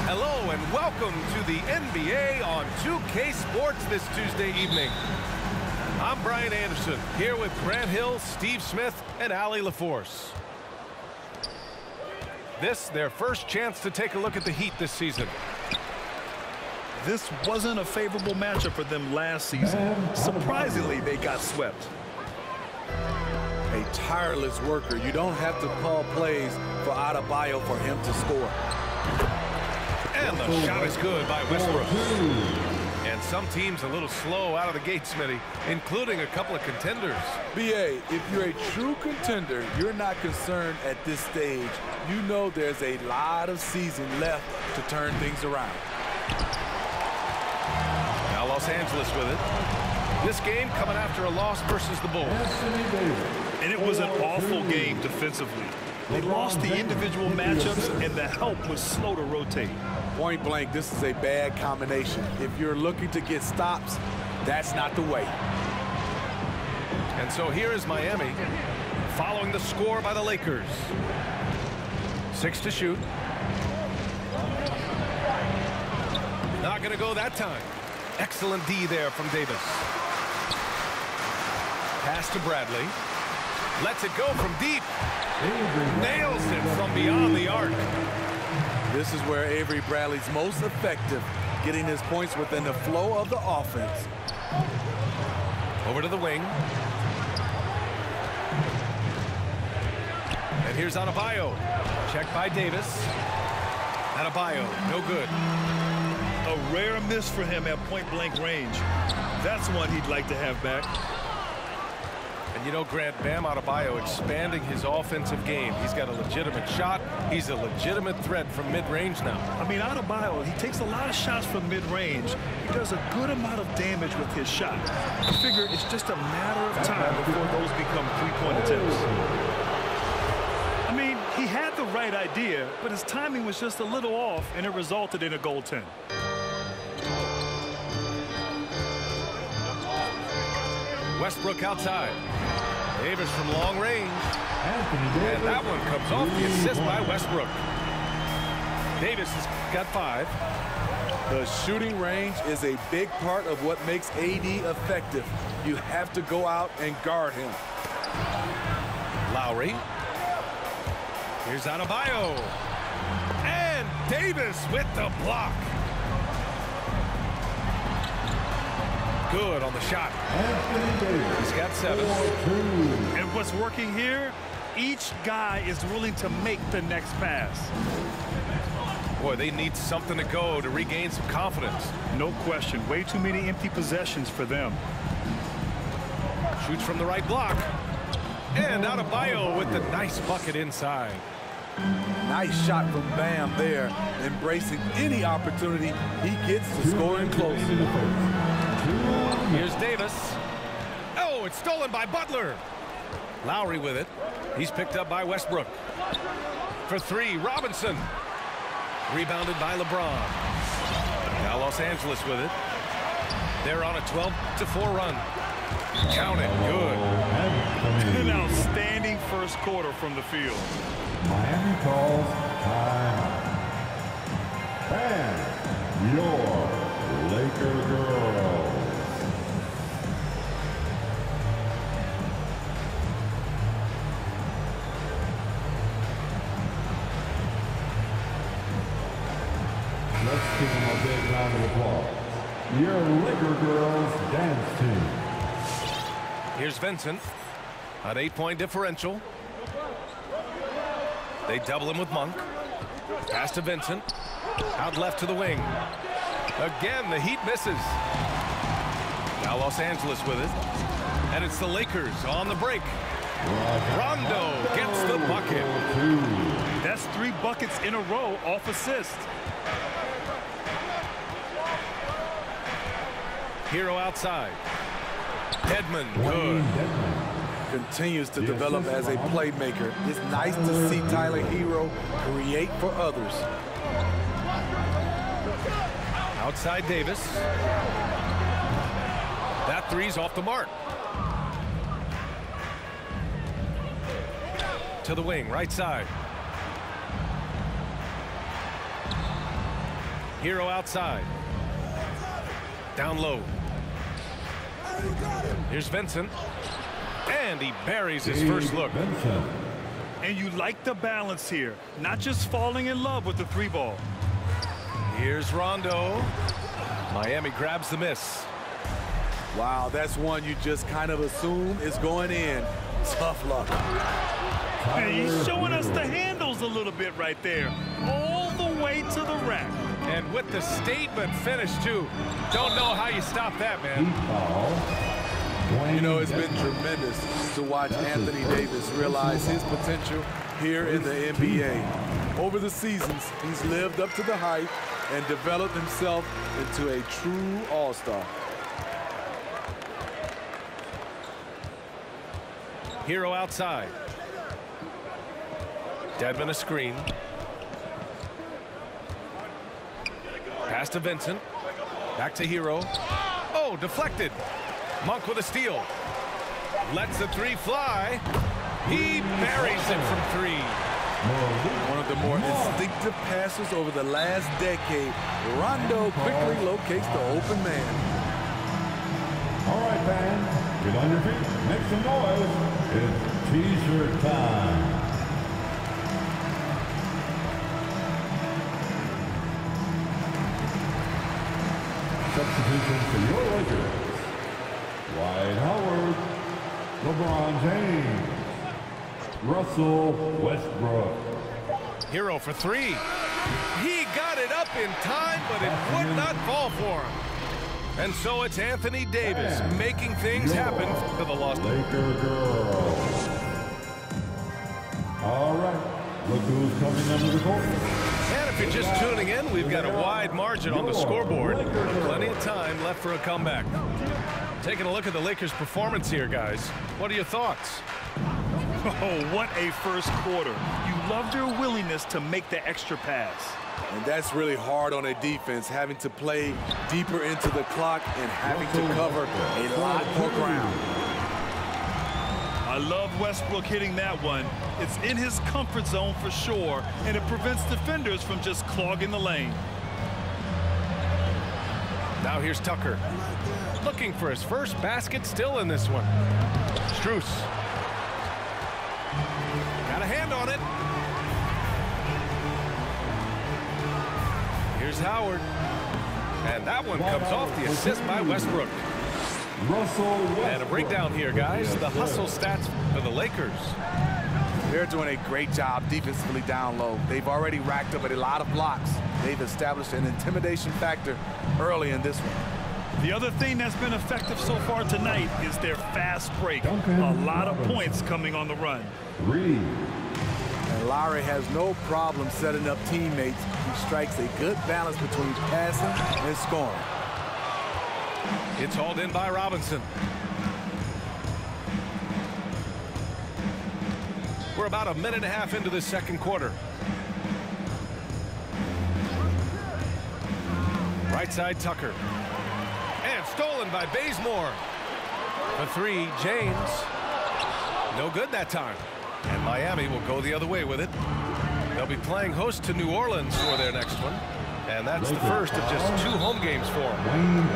Hello and welcome to the NBA on 2K Sports this Tuesday evening. I'm Brian Anderson, here with Grant Hill, Steve Smith, and Allie LaForce. This, their first chance to take a look at the Heat this season. This wasn't a favorable matchup for them last season. Surprisingly, they got swept. A tireless worker. You don't have to call plays for Adebayo for him to score. And the shot is good by Westbrook. And some teams a little slow out of the gate, Smitty, including a couple of contenders. BA, if you're a true contender, you're not concerned at this stage. You know there's a lot of season left to turn things around. Now Los Angeles with it. This game coming after a loss versus the Bulls. And it was an awful game defensively. They lost the individual matchups, and the help was slow to rotate. Point blank, this is a bad combination. If you're looking to get stops, that's not the way. And so here is Miami following the score by the Lakers. 6 to shoot. Not going to go that time. Excellent D there from Davis. Pass to Bradley. Lets it go from deep. Nails it from beyond the arc. This is where Avery Bradley's most effective, getting his points within the flow of the offense. Over to the wing. And here's Adebayo. Checked by Davis. Adebayo, no good. A rare miss for him at point-blank range. That's one he'd like to have back. And you know, Grant, Bam Adebayo expanding his offensive game. He's got a legitimate shot. He's a legitimate threat from mid-range now. I mean, Adebayo, he takes a lot of shots from mid-range. He does a good amount of damage with his shot. I figure it's just a matter of time before those become three-point attempts. I mean, he had the right idea, but his timing was just a little off, and it resulted in a goaltend. Westbrook outside. Davis from long range. And that one comes off the assist by Westbrook. Davis has got 5. The shooting range is a big part of what makes AD effective. You have to go out and guard him. Lowry. Here's Adebayo. And Davis with the block. Good on the shot. He's got 7. And what's working here, each guy is willing to make the next pass. Boy, they need something to go to regain some confidence. No question. Way too many empty possessions for them. Shoots from the right block. And Adebayo with the nice bucket inside. Nice shot from Bam there, embracing any opportunity he gets to scoring close. Here's Davis. Oh, it's stolen by Butler. Lowry with it. He's picked up by Westbrook. For 3, Robinson. Rebounded by LeBron. Now Los Angeles with it. They're on a 12-4 run. Count it. Good. An outstanding first quarter from the field. Miami calls time. And your Laker girls. Let's give them a big round of applause. Your Laker girls dance team. Here's Vincent. An 8-point differential. They double him with Monk. Pass to Vincent. Out left to the wing. Again, the Heat misses. Now Los Angeles with it. And it's the Lakers on the break. Rondo gets the bucket. That's 3 buckets in a row off assist. Hero outside. Hedman, good. Continues to develop as a playmaker. It's nice to see Tyler Hero create for others. Outside Davis. That 3's off the mark. To the wing, right side. Hero outside. Down low. Here's Vincent. And he buries his first look. And you like the balance here. Not just falling in love with the 3-ball. Here's Rondo. Miami grabs the miss. Wow, that's one you just kind of assume is going in. Tough luck. And he's showing us the handles a little bit right there. All the way to the rack. And with the statement finish, too. Don't know how you stop that, man. You know, it's been tremendous to watch Anthony Davis realize his potential here in the NBA. Over the seasons, he's lived up to the hype and developed himself into a true all-star. Hero outside. Dedmon a screen. Pass to Vincent. Back to Hero. Oh, deflected. Monk with a steal. Lets the three fly. He buries it from three. One of the more instinctive passes over the last decade. Rondo quickly locates the open man. All right, fans, get on your feet, make some noise. It's T-shirt time. Substitution for your Lakers. Dwight Howard, LeBron James, Russell Westbrook. Hero for three. He got it up in time, but it would not fall for him. And so it's Anthony Davis making things happen for the Los Laker girls. All right, look who's coming under the court. And if you're just tuning in, we've got a wide margin on the scoreboard. Plenty of time left for a comeback. Taking a look at the Lakers' performance here, guys. What are your thoughts? Oh, what a first quarter. You loved their willingness to make the extra pass. And that's really hard on a defense, having to play deeper into the clock and having to cover a lot more ground. I love Westbrook hitting that one. It's in his comfort zone for sure, and it prevents defenders from just clogging the lane. Now here's Tucker. Looking for his first basket still in this one. Strus. Got a hand on it. Here's Howard. And that one comes off the assist by Westbrook. And a breakdown here, guys. The hustle stats for the Lakers. They're doing a great job defensively down low. They've already racked up a lot of blocks. They've established an intimidation factor early in this one. The other thing that's been effective so far tonight is their fast break. A lot of points coming on the run. And Lowry has no problem setting up teammates. He strikes a good balance between passing and scoring. It's hauled in by Robinson. We're about a minute and a half into the second quarter. Right side, Tucker. And stolen by Bazemore. For three, James. No good that time. And Miami will go the other way with it. They'll be playing host to New Orleans for their next one. And that's the first of just 2 home games for them.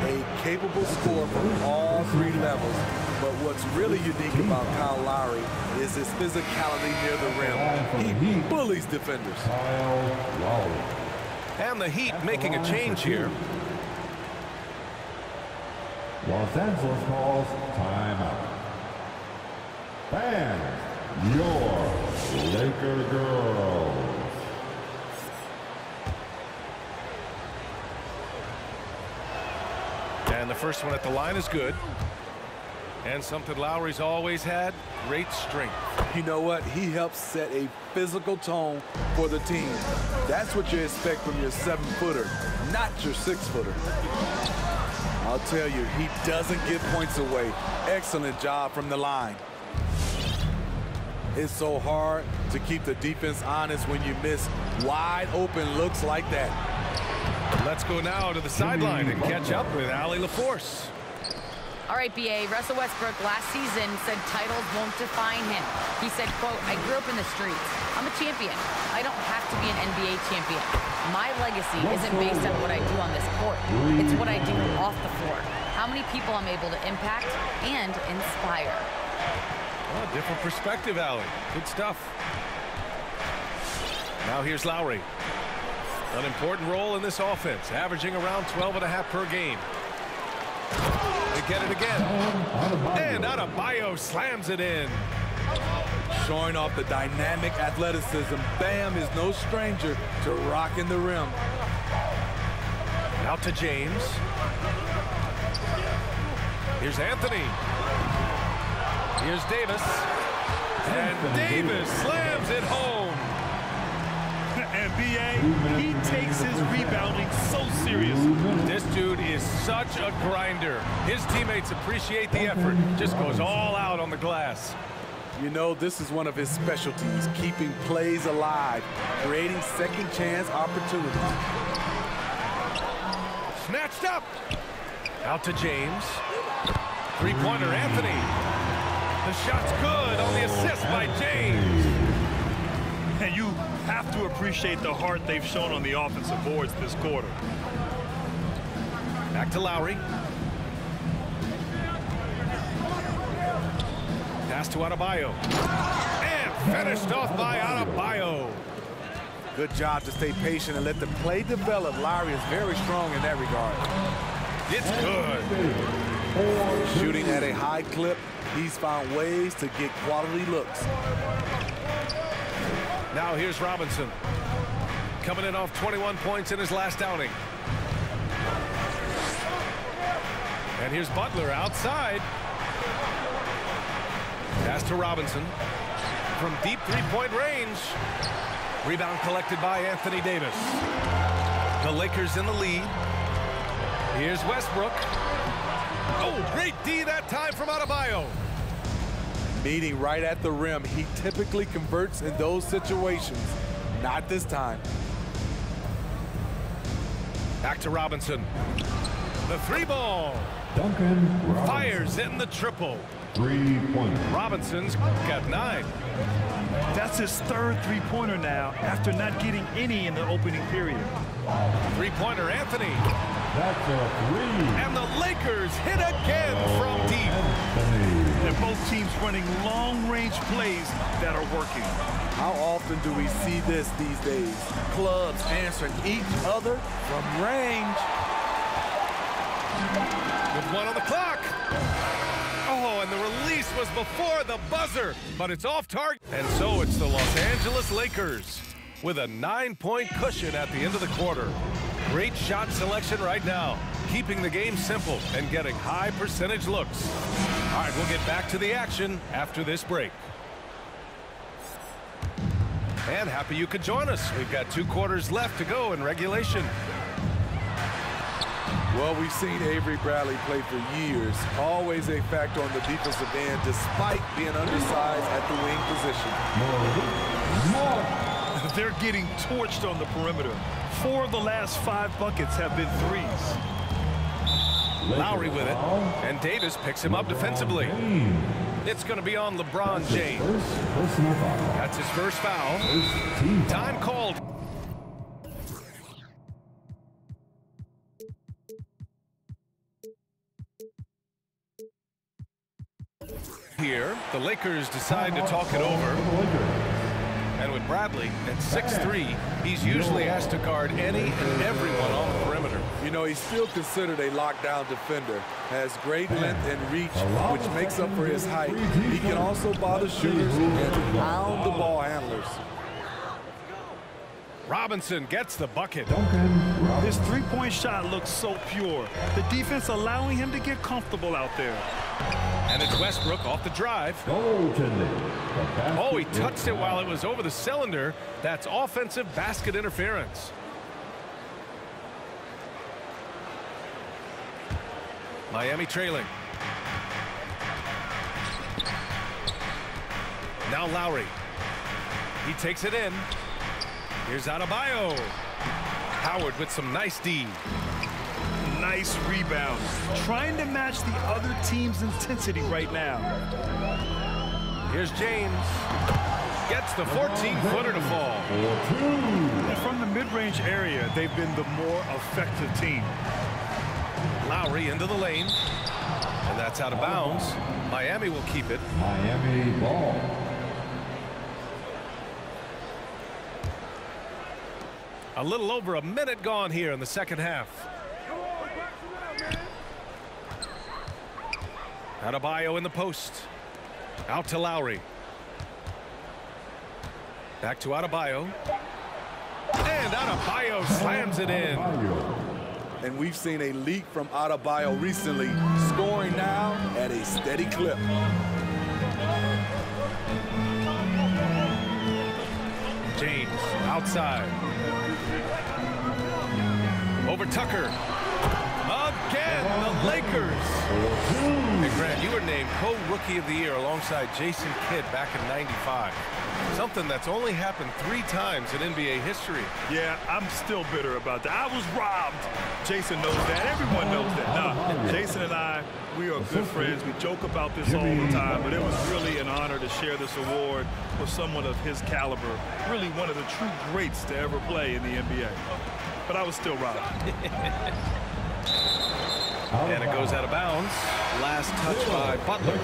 A capable scorer from all 3 levels. But what's really unique about Kyle Lowry is his physicality near the rim. He bullies defenders. And the Heat making a change here. Los Angeles calls timeout. Fans, your Laker girls. And the first one at the line is good. And something Lowry's always had, great strength. You know what? He helps set a physical tone for the team. That's what you expect from your 7-footer, not your 6-footer. I'll tell you, he doesn't give points away. Excellent job from the line. It's so hard to keep the defense honest when you miss wide open looks like that. Let's go now to the sideline and catch up with Allie LaForce. All right, BA, Russell Westbrook last season said titles won't define him. He said, quote, I grew up in the streets. I'm a champion. I don't have to be an NBA champion. My legacy isn't based on what I do on this court. It's what I do off the floor. How many people I'm able to impact and inspire. Well, different perspective, Allie. Good stuff. Now here's Lowry. An important role in this offense, averaging around 12.5 per game. They get it again. And Adebayo slams it in. Showing off the dynamic athleticism, Bam is no stranger to rocking the rim. Out to James. Here's Anthony. Here's Davis. And Davis slams it home. And B.A., he takes his rebounding so seriously. This dude is such a grinder. His teammates appreciate the effort. Just goes all out on the glass. You know, this is one of his specialties, keeping plays alive, creating second chance opportunities. Snatched up. Out to James. Three-pointer, Anthony. The shot's good on the assist by James. And you have to appreciate the heart they've shown on the offensive boards this quarter. Back to Lowry. Pass to Adebayo. And finished off by Adebayo. Good job to stay patient and let the play develop. Lowry is very strong in that regard. It's good. Shooting at a high clip, he's found ways to get quality looks. Now here's Robinson. Coming in off 21 points in his last outing. And here's Butler outside. Pass to Robinson. From deep three-point range. Rebound collected by Anthony Davis. The Lakers in the lead. Here's Westbrook. Oh, great D that time from Adebayo. Meeting right at the rim, he typically converts in those situations. Not this time. Back to Robinson. The three ball. Duncan Robinson. Fires in the triple. 3-point. Robinson's got 9. That's his third three-pointer now after not getting any in the opening period. Three-pointer, Anthony. That's a 3. And the Lakers hit again from deep. Anthony. And both teams running long-range plays that are working. How often do we see this these days? Clubs answering each other from range. With 1 on the clock. Oh, and the release was before the buzzer, but it's off target. And so it's the Los Angeles Lakers with a 9-point cushion at the end of the quarter. Great shot selection right now, keeping the game simple and getting high percentage looks. All right, we'll get back to the action after this break. And happy you could join us. We've got 2 quarters left to go in regulation. Well, we've seen Avery Bradley play for years. Always a factor on the defensive end, despite being undersized at the wing position. They're getting torched on the perimeter. 4 of the last 5 buckets have been threes. Lowry with it, and Davis picks him up defensively. It's going to be on LeBron James. That's his first foul. Time called. Here, the Lakers decide to talk it over. And with Bradley at 6'3", he's usually asked to guard any and everyone on the perimeter. You know, he's still considered a lockdown defender. Has great length and reach, which makes up for his height. He can also bother shooters and pound the ball handlers. Robinson gets the bucket. His three-point shot looks so pure. The defense allowing him to get comfortable out there. And it's Westbrook off the drive. Oh, he touched it while it was over the cylinder. That's offensive basket interference. Miami trailing. Now Lowry. He takes it in. Here's Adebayo. Howard with some nice D. nice rebound. Trying to match the other team's intensity right now. Here's James. Gets the 14-footer to fall. And from the mid-range area, they've been the more effective team. Lowry into the lane. And that's out of bounds. Miami will keep it. Miami ball. A little over a minute gone here in the second half. Adebayo in the post. Out to Lowry. Back to Adebayo. And Adebayo slams it in. And we've seen a leak from Adebayo recently, scoring now at a steady clip. James outside. Over Tucker. Again, the Lakers. Hey, Grant, you were named co-rookie of the year alongside Jason Kidd back in '95. Something that's only happened 3 times in NBA history. Yeah, I'm still bitter about that. I was robbed. Jason knows that. Everyone knows that. Nah, Jason and I, we are good friends. We joke about this all the time, but it was really an honor to share this award with someone of his caliber. Really one of the true greats to ever play in the NBA. But I was still robbed. And it goes out of bounds. Last touch by Butler.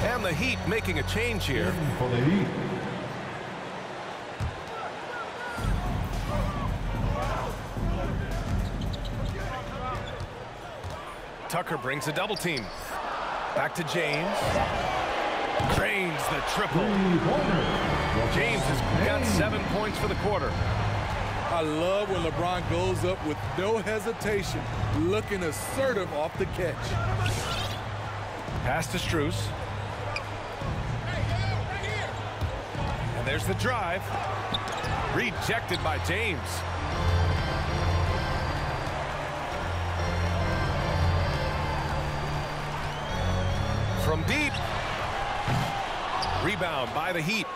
And the Heat making a change here. For the Heat. Tucker brings a double team. Back to James. Drains the triple. James has got 7 points for the quarter. I love when LeBron goes up with no hesitation, looking assertive off the catch. Pass to Strus. And there's the drive. Rejected by James. From deep. Rebound by the Heat.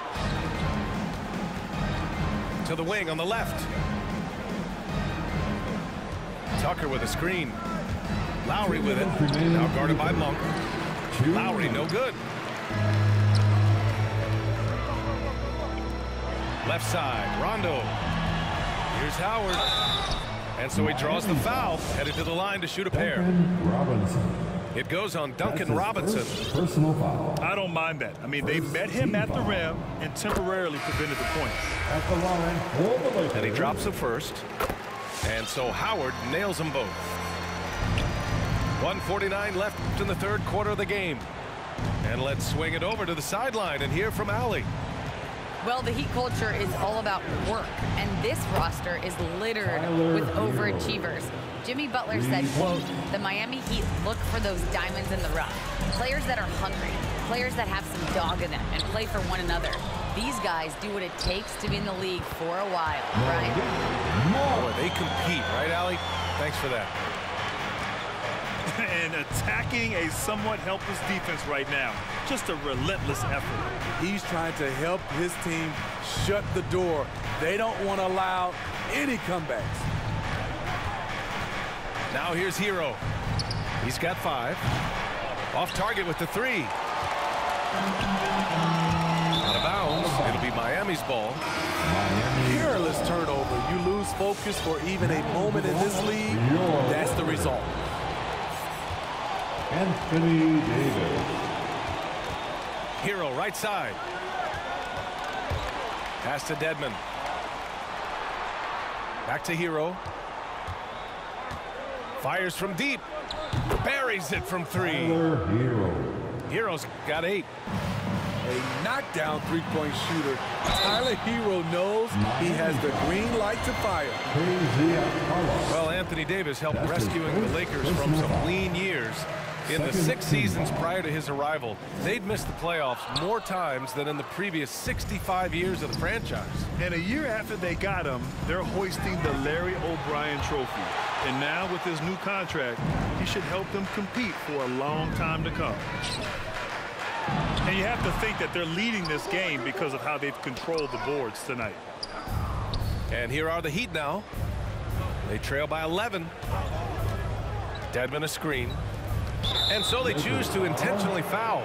To the wing on the left. Tucker with a screen. Lowry with it. Now guarded by Monk. Lowry no good. Left side. Rondo. Here's Howard. And so he draws the foul. Headed to the line to shoot a pair. It goes on Duncan Robinson. Personal foul. I don't mind that. I mean, they met him at the rim and temporarily prevented the points. At the line for the Lakers. And he drops the first. And so Howard nails them both. 1:49 left in the third quarter of the game. And let's swing it over to the sideline and hear from Allie. Well, the Heat culture is all about work, and this roster is littered with overachievers. Jimmy Butler said, quote, the Miami Heat look for those diamonds in the rough. Players that are hungry, players that have some dog in them and play for one another. These guys do what it takes to be in the league for a while, right? Boy, they compete, right, Allie? Thanks for that. And attacking a somewhat helpless defense right now. Just a relentless effort. He's trying to help his team shut the door. They don't want to allow any comebacks. Now here's Hero. He's got 5. Off target with the 3. Out of bounds. It'll be Miami's ball. Careless turnover. You lose focus for even a moment in this league. That's the result. Anthony Davis. Hero right side. Pass to Dedmon. Back to Hero. Fires from deep. Buries it from 3. Hero. Hero's got 8. A knockdown three-point shooter. Tyler Hero knows he has the green light to fire. Well, Anthony Davis helped rescuing the Lakers from some lean years. In the 6 seasons prior to his arrival, they'd missed the playoffs more times than in the previous 65 years of the franchise. And a year after they got him, they're hoisting the Larry O'Brien Trophy. And now with his new contract, he should help them compete for a long time to come. And you have to think that they're leading this game because of how they've controlled the boards tonight. And here are the Heat now. They trail by 11. Dedmon a screen. And so they choose to intentionally foul.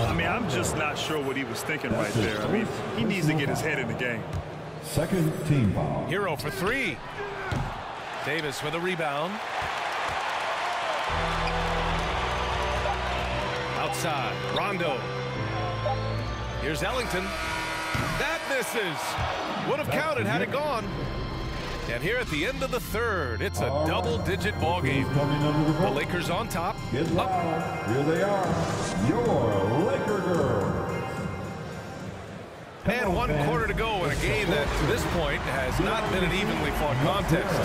I mean, I'm just not sure what he was thinking right there. I mean, he needs to get his head in the game. Second team foul. Hero for three. Davis with a rebound. Outside, Rondo. Here's Ellington. That misses. Would have counted had it gone. And here at the end of the third, it's a double-digit ball game. The Lakers on top. Get loud. Here they are, your Laker girls. And one quarter to go in a game that, to this point, has not been an evenly fought contest.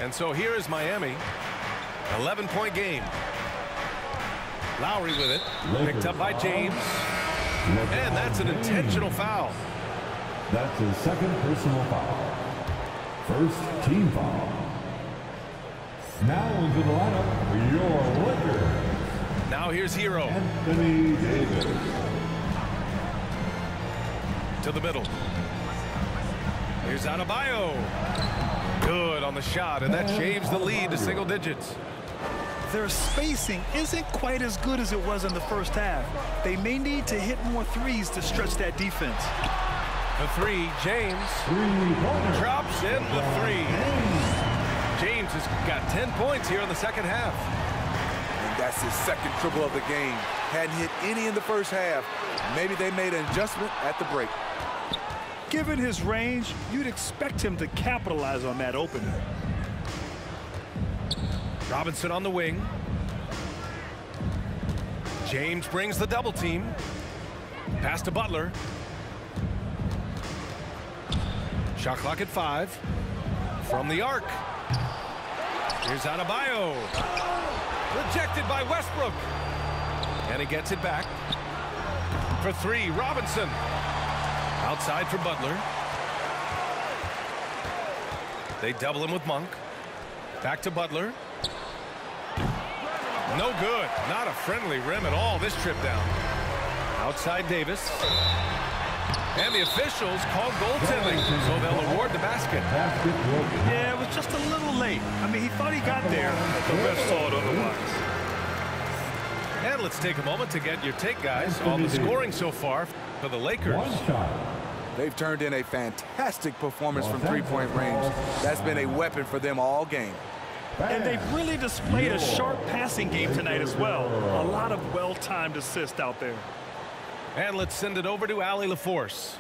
And so here is Miami. 11-point game. Lowry with it. Picked up by James. And that's an intentional foul. That's his second personal foul. First team foul. Now into the lineup for your Lakers. Now here's Hero. Anthony Davis. To the middle. Here's Adebayo. Good on the shot, and that shaves the lead to single digits. Their spacing isn't quite as good as it was in the first half. They may need to hit more threes to stretch that defense. The three, James. Three-pointer. Drops in the three. James has got 10 points here in the second half. And that's his second triple of the game. Hadn't hit any in the first half. Maybe they made an adjustment at the break. Given his range, you'd expect him to capitalize on that opening. Robinson on the wing. James brings the double team. Pass to Butler. Shot clock at 5. From the arc. Here's Adebayo. Rejected by Westbrook. And he gets it back. For three, Robinson. Outside for Butler. They double him with Monk. Back to Butler. No good. Not a friendly rim at all this trip down. Outside Davis. And the officials called goaltending, so they'll award the basket. Yeah, it was just a little late. I mean, he thought he got there, but the ref saw it otherwise. And let's take a moment to get your take, guys, on the scoring so far for the Lakers. One shot. They've turned in a fantastic performance from three-point range. That's been a weapon for them all game. And they've really displayed a sharp passing game tonight as well. A lot of well-timed assists out there. And let's send it over to Allie LaForce.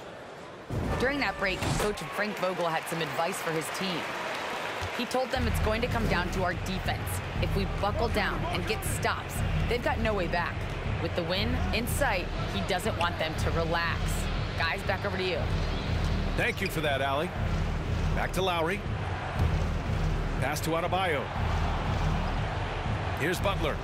During that break, Coach Frank Vogel had some advice for his team. He told them it's going to come down to our defense. If we buckle down and get stops, they've got no way back. With the win in sight, he doesn't want them to relax. Guys, back over to you. Thank you for that, Allie. Back to Lowry. Pass to Adebayo. Here's Butler.